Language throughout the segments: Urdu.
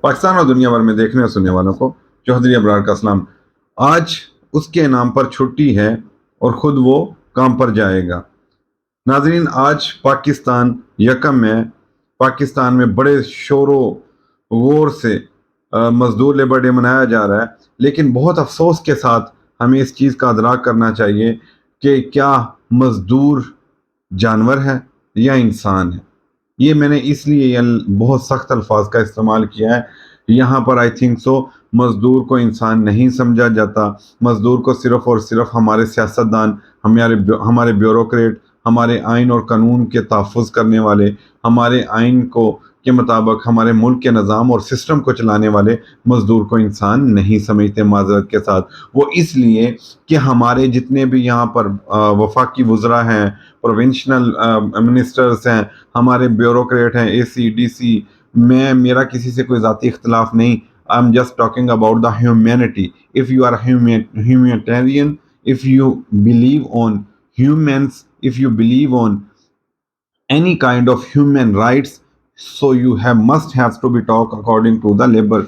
پاکستان اور دنیا بھر میں دیکھنے اور سننے والوں کو چودھری ابرار کا سلام۔ آج اس کے نام پر چھٹی ہے اور خود وہ کام پر جائے گا۔ ناظرین، آج پاکستان یکم ہے۔ پاکستان میں بڑے شور و غور سے مزدور لیبر ڈے منایا جا رہا ہے، لیکن بہت افسوس کے ساتھ ہمیں اس چیز کا ادراک کرنا چاہیے کہ کیا مزدور جانور ہے یا انسان ہے۔ یہ میں نے اس لیے بہت سخت الفاظ کا استعمال کیا ہے۔ یہاں پر آئی تھنک سو مزدور کو انسان نہیں سمجھا جاتا۔ مزدور کو صرف اور صرف ہمارے سیاستدان، ہمارے بیوروکریٹ، ہمارے آئین اور قانون کے تحفظ کرنے والے، ہمارے آئین کے مطابق ہمارے ملک کے نظام اور سسٹم کو چلانے والے مزدور کو انسان نہیں سمجھتے، معذرت کے ساتھ۔ وہ اس لیے کہ ہمارے جتنے بھی یہاں پر وفاقی وزراء ہیں، پروونشنل منسٹرز ہیں، ہمارے بیوروکریٹ ہیں، اے سی ڈی سی، میرا کسی سے کوئی ذاتی اختلاف نہیں۔ I'm just talking about the humanity. If you are humanitarian, if you believe on humans, if you believe on any kind of human rights, so you must have to be talk according to the labor.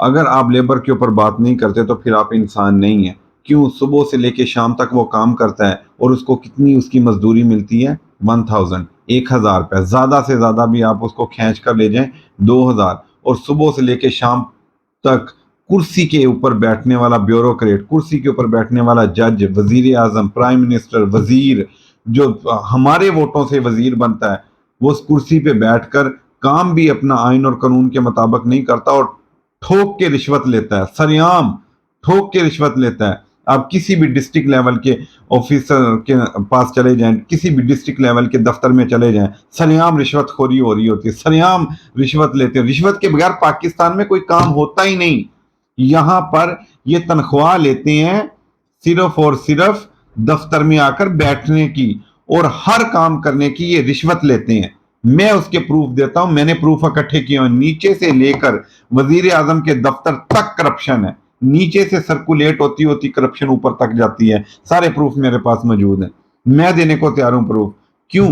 اگر آپ لیبر کے اوپر بات نہیں کرتے تو پھر آپ انسان نہیں ہیں۔ کیوں؟ صبح سے لے کے شام تک وہ کام کرتا ہے اور اس کو کتنی اس کی مزدوری ملتی ہے؟ 1000، 1000 روپے، زیادہ سے زیادہ بھی آپ اس کو کھینچ کر لے جائیں 2000۔ اور صبح سے لے کے شام تک کرسی کے اوپر بیٹھنے والا بیوروکریٹ، کرسی کے اوپر بیٹھنے والا جج، وزیر اعظم، پرائم منسٹر، وزیر، جو ہمارے ووٹوں سے وزیر بنتا ہے، وہ اس کرسی پہ بیٹھ کر کام بھی اپنا آئین اور قانون کے مطابق نہیں کرتا اور ٹھوک کے رشوت لیتا ہے، سریعام ٹھوک کے رشوت لیتا ہے۔ آپ کسی بھی ڈسٹرکٹ لیول کے آفیسر کے پاس چلے جائیں، کسی بھی ڈسٹرکٹ لیول کے دفتر میں چلے جائیں، سریعام رشوت خوری ہو رہی ہوتی ہے، سریعام رشوت لیتے ہیں۔ رشوت کے بغیر پاکستان میں کوئی کام ہوتا ہی نہیں۔ یہاں پر یہ تنخواہ لیتے ہیں صرف اور صرف دفتر میں آ کر بیٹھنے کی اور ہر کام کرنے کی یہ رشوت لیتے ہیں۔ میں اس کے پروف دیتا ہوں، میں نے پروف اکٹھے کیے ہیں۔ نیچے سے لے کر وزیر اعظم کے دفتر تک کرپشن ہے، نیچے سے سرکولیٹ ہوتی کرپشن اوپر تک جاتی ہے۔ سارے پروف میرے پاس موجود ہیں، میں دینے کو تیار ہوں پروف۔ کیوں؟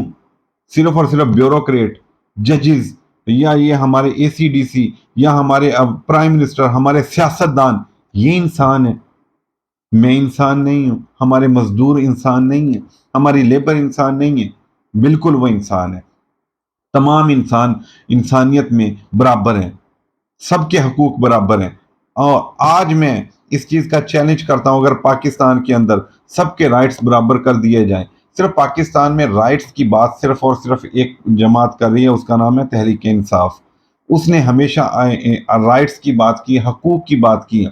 صرف اور صرف بیوروکریٹ، ججز، یا یہ ہمارے اے سی ڈی سی، یا ہمارے پرائم منسٹر، ہمارے سیاستدان، یہ انسان ہے۔ میں انسان نہیں ہوں، ہمارے مزدور انسان نہیں ہیں، ہماری لیبر انسان نہیں ہے، بالکل وہ انسان ہے۔ تمام انسان انسانیت میں برابر ہیں، سب کے حقوق برابر ہیں۔ اور آج میں اس چیز کا چیلنج کرتا ہوں، اگر پاکستان کے اندر سب کے رائٹس برابر کر دیے جائیں۔ صرف پاکستان میں رائٹس کی بات صرف اور صرف ایک جماعت کر رہی ہے، اس کا نام ہے تحریک انصاف۔ اس نے ہمیشہ رائٹس کی بات کی، حقوق کی بات کی ہے۔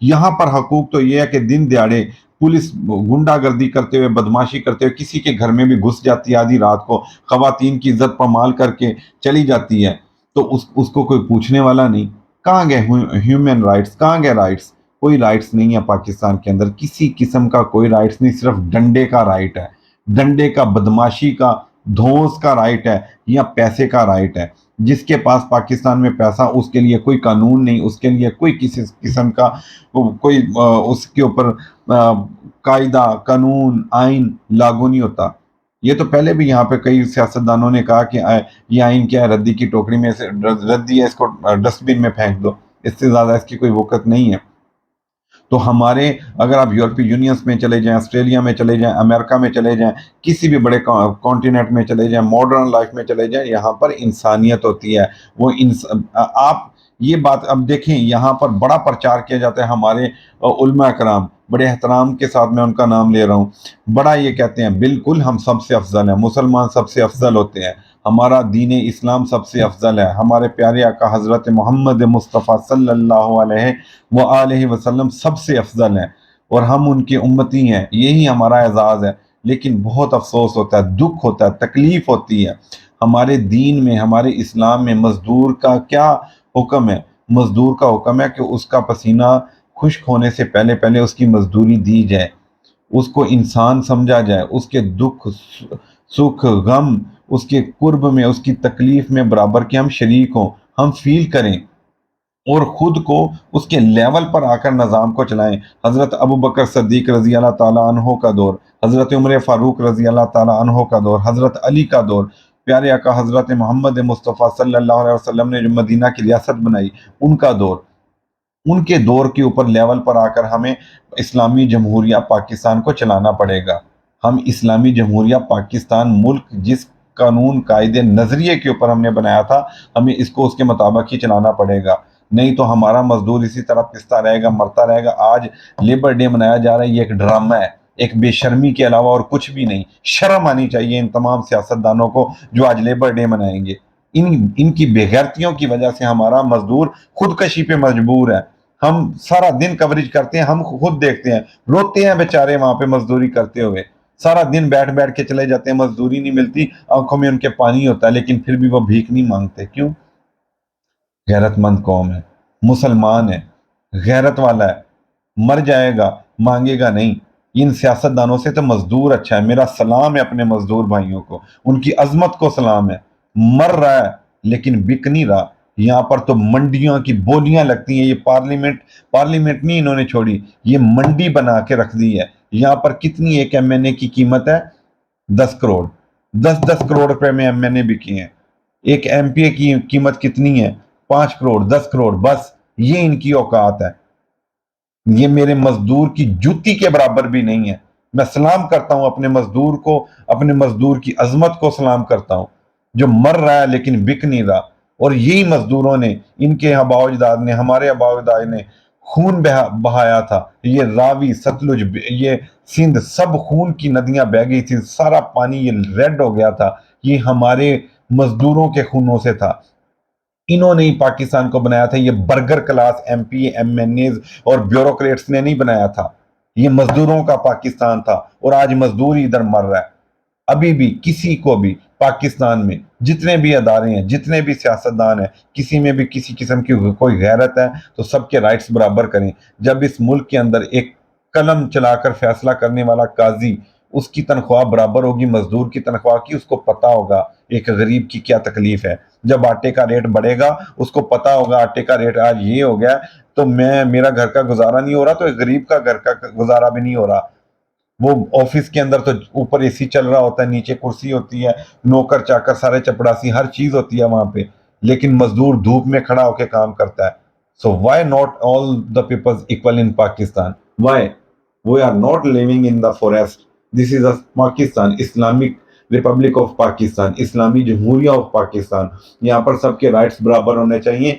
یہاں پر حقوق تو یہ ہے کہ دن دیہڑے پولیس گنڈا گردی کرتے ہوئے، بدماشی کرتے ہوئے کسی کے گھر میں بھی گھس جاتی ہے آدھی رات کو، خواتین کی عزت پامال کر کے چلی جاتی ہے، تو اس کو کوئی پوچھنے والا نہیں۔ کہاں گئے ہیومن رائٹس؟ کہاں گئے رائٹس؟ کوئی رائٹس نہیں ہے پاکستان کے اندر، کسی قسم کا کوئی رائٹس نہیں۔ صرف ڈنڈے کا رائٹ ہے، ڈنڈے کا، بدماشی کا، دھونس کا رائٹ ہے، یا پیسے کا رائٹ ہے۔ جس کے پاس پاکستان میں پیسہ، اس کے لیے کوئی قانون نہیں، اس کے لیے کوئی کسی قسم کا کوئی اس کے اوپر قاعدہ، قانون، آئین لاگو نہیں ہوتا۔ یہ تو پہلے بھی یہاں پہ کئی سیاستدانوں نے کہا کہ یہ آئین کیا ہے، ردی کی ٹوکری میں سے ردی ہے، اس کو ڈسٹ بن میں پھینک دو، اس سے زیادہ اس کی کوئی وقت نہیں ہے۔ تو ہمارے، اگر آپ یورپی یونینس میں چلے جائیں، آسٹریلیا میں چلے جائیں، امریکہ میں چلے جائیں، کسی بھی بڑے کانٹیننٹ میں چلے جائیں، ماڈرن لائف میں چلے جائیں، یہاں پر انسانیت ہوتی ہے۔ آپ یہ بات اب دیکھیں، یہاں پر بڑا پرچار کیا جاتا ہے، ہمارے علماء کرام، بڑے احترام کے ساتھ میں ان کا نام لے رہا ہوں، بڑا یہ کہتے ہیں بالکل ہم سب سے افضل ہیں، مسلمان سب سے افضل ہوتے ہیں، ہمارا دین اسلام سب سے افضل ہے، ہمارے پیارے آقا حضرت محمد مصطفیٰ صلی اللہ علیہ وآلہ وسلم سب سے افضل ہیں، اور ہم ان کے امتی ہیں، یہی ہمارا اعزاز ہے۔ لیکن بہت افسوس ہوتا ہے، دکھ ہوتا ہے، تکلیف ہوتی ہے، ہمارے دین میں، ہمارے اسلام میں مزدور کا کیا حکم ہے؟ مزدور کا حکم ہے کہ اس کا پسینہ خشک ہونے سے پہلے پہلے اس کی مزدوری دی جائے، اس کو انسان سمجھا جائے، اس کے دکھ، سکھ، غم، اس کے قرب میں، اس کی تکلیف میں برابر کے ہم شریک ہوں، ہم فیل کریں، اور خود کو اس کے لیول پر آ کر نظام کو چلائیں۔ حضرت ابوبکر صدیق رضی اللہ تعالیٰ عنہ کا دور، حضرت عمر فاروق رضی اللہ تعالیٰ عنہ کا دور، حضرت علی کا دور، پیارے آقا حضرت محمد مصطفیٰ صلی اللہ علیہ وسلم نے جو مدینہ کی ریاست بنائی، ان کا دور، ان کے دور کے اوپر لیول پر آ کر ہمیں اسلامی جمہوریہ پاکستان کو چلانا پڑے گا۔ ہم اسلامی جمہوریہ پاکستان ملک جس قانون قاعدے نظریے کے اوپر ہم نے بنایا تھا، ہمیں اس کو اس کے مطابق ہی چلانا پڑے گا، نہیں تو ہمارا مزدور اسی طرح پستا رہے گا، مرتا رہے گا۔ آج لیبر ڈے منایا جا رہا ہے، یہ ایک ڈرامہ ہے، ایک بے شرمی کے علاوہ اور کچھ بھی نہیں۔ شرم آنی چاہیے ان تمام سیاستدانوں کو جو آج لیبر ڈے منائیں گے۔ ان کی بے غیرتیوں کی وجہ سے ہمارا مزدور خودکشی پہ مجبور ہے۔ ہم سارا دن کوریج کرتے ہیں، ہم خود دیکھتے ہیں، روتے ہیں بیچارے وہاں پہ مزدوری کرتے ہوئے، سارا دن بیٹھ بیٹھ کے چلے جاتے ہیں، مزدوری نہیں ملتی، آنکھوں میں ان کے پانی ہوتا ہے، لیکن پھر بھی وہ بھیک نہیں مانگتے۔ کیوں؟ غیرت مند قوم ہے، مسلمان ہے، غیرت والا ہے، مر جائے گا، مانگے گا نہیں۔ ان سیاستدانوں سے تو مزدور اچھا ہے۔ میرا سلام ہے اپنے مزدور بھائیوں کو، ان کی عظمت کو سلام ہے۔ مر رہا ہے لیکن بک نہیں رہا۔ یہاں پر تو منڈیوں کی بولیاں لگتی ہیں، یہ پارلیمنٹ نہیں انہوں نے چھوڑی، یہ منڈی بنا کے رکھ دی ہے۔ یہاں پر کتنی ایک ایم این اے کی قیمت ہے؟ 10 کروڑ، 10 کروڑ روپے میں ایم این اے بکی ہیں۔ ایک ایم پی اے کی قیمت کتنی ہے؟ 5 کروڑ، 10 کروڑ، بس یہ ان کی اوقات ہے۔ یہ میرے مزدور کی جوتی کے برابر بھی نہیں ہے۔ میں سلام کرتا ہوں اپنے مزدور کو، اپنے مزدور کی عظمت کو سلام کرتا ہوں، جو مر رہا ہے لیکن بک نہیں رہا۔ اور یہی مزدوروں نے، ان کے آباء و اجداد نے، ہمارے آباء و اجداد نے خون بہایا تھا۔ یہ راوی، ستلج، یہ سندھ، سب خون کی ندیاں بہہ گئی تھی، سارا پانی یہ ریڈ ہو گیا تھا، یہ ہمارے مزدوروں کے خونوں سے تھا۔ انہوں نے ہی پاکستان کو بنایا تھا۔ یہ burger class M P M N As اور بیوروکریٹس نے نہیں بنایا تھا، یہ مزدوروں کا پاکستان تھا۔ اور آج مزدور ہی ادھر مر رہا ہے۔ ابھی بھی کسی کو بھی پاکستان میں جتنے بھی ادارے ہیں، جتنے بھی سیاستدان ہیں، کسی میں بھی کسی قسم کی کوئی غیرت ہے تو سب کے رائٹس برابر کریں۔ جب اس ملک کے اندر ایک قلم چلا کر فیصلہ کرنے والا قاضی، اس کی تنخواہ برابر ہوگی مزدور کی تنخواہ کی، اس کو پتا ہوگا ایک غریب کی کیا تکلیف ہے۔ جب آٹے کا ریٹ بڑھے گا، اس کو پتا ہوگا آٹے کا ریٹ آج یہ ہو گیا تو میرا گھر کا گزارا نہیں ہو رہا، تو ایک غریب کا گھر کا گزارا بھی نہیں ہو رہا۔ وہ آفس کے اندر تو اوپر اے سی چل رہا ہوتا ہے، نیچے کرسی ہوتی ہے، نوکر چاکر سارے چپڑاسی، ہر چیز ہوتی ہے وہاں پہ، لیکن مزدور دھوپ میں کھڑا ہو کے کام کرتا ہے۔ So why not all the peoples equal in Pakistan? Why we are not living in the forest? This is a Pakistan, Islamic republic of Pakistan, اسلامی جمہوریہ آف پاکستان۔ یہاں پر سب کے رائٹس برابر ہونے چاہیے۔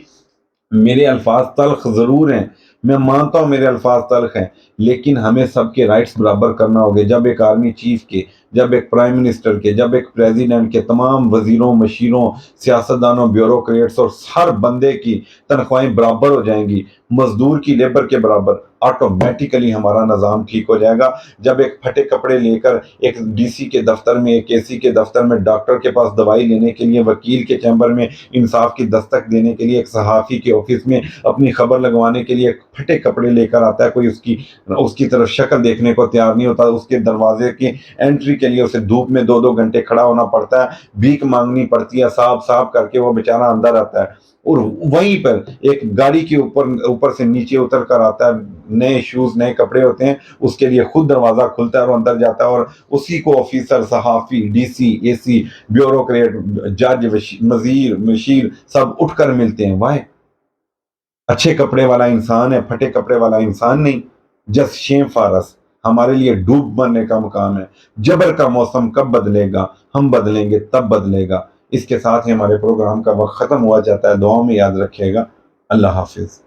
میرے الفاظ تلخ ضرور ہیں، میں مانتا ہوں میرے الفاظ تلخ ہیں، لیکن ہمیں سب کے رائٹس برابر کرنا ہوگا۔ جب ایک آرمی چیف کے، جب ایک پرائم منسٹر کے، جب ایک پریزیڈنٹ کے، تمام وزیروں، مشیروں، سیاستدانوں، بیوروکریٹس اور ہر بندے کی تنخواہیں برابر ہو جائیں گی، مزدور کی لیبر کے برابر، آٹومیٹیکلی ہمارا نظام ٹھیک ہو جائے گا۔ جب ایک پھٹے کپڑے لے کر ایک ڈی سی کے دفتر میں، ایک اے سی کے دفتر میں، ڈاکٹر کے پاس دوائی لینے کے لیے، وکیل کے چیمبر میں انصاف کی دستک دینے کے لیے، ایک صحافی کے آفس میں اپنی خبر لگوانے کے لیے ایک پھٹے کپڑے لے کر آتا ہے، کوئی اس کی طرف شکل دیکھنے کو تیار نہیں ہوتا، اس کے دروازے کی انٹری کے لیے اسے دھوپ میں 2 گھنٹے کھڑا ہونا پڑتا ہے، بھیک مانگنی پڑتی ہے، صاف کر کے وہ بیچارہ اندر آتا ہے۔ اور وہیں پر ایک گاڑی کے اوپر سے نیچے اتر کر آتا ہے، نئے شوز، نئے کپڑے ہوتے ہیں، اس کے لیے خود دروازہ کھلتا ہے اور اندر جاتا ہے، اور اسی کو آفیسر، صحافی، ڈی سی، اے سی، بیوروکریٹ، جج، وزیر، مشیر سب اٹھ کر ملتے ہیں۔ وائی؟ اچھے کپڑے والا انسان ہے، پھٹے کپڑے والا انسان نہیں۔ جسٹ شیم فارس، ہمارے لیے ڈوب مرنے کا مقام ہے۔ جبر کا موسم کب بدلے گا؟ ہم بدلیں گے تب بدلے گا۔ اس کے ساتھ ہی ہمارے پروگرام کا وقت ختم ہوا جاتا ہے۔ دعاؤں میں یاد رکھیے گا۔ اللہ حافظ۔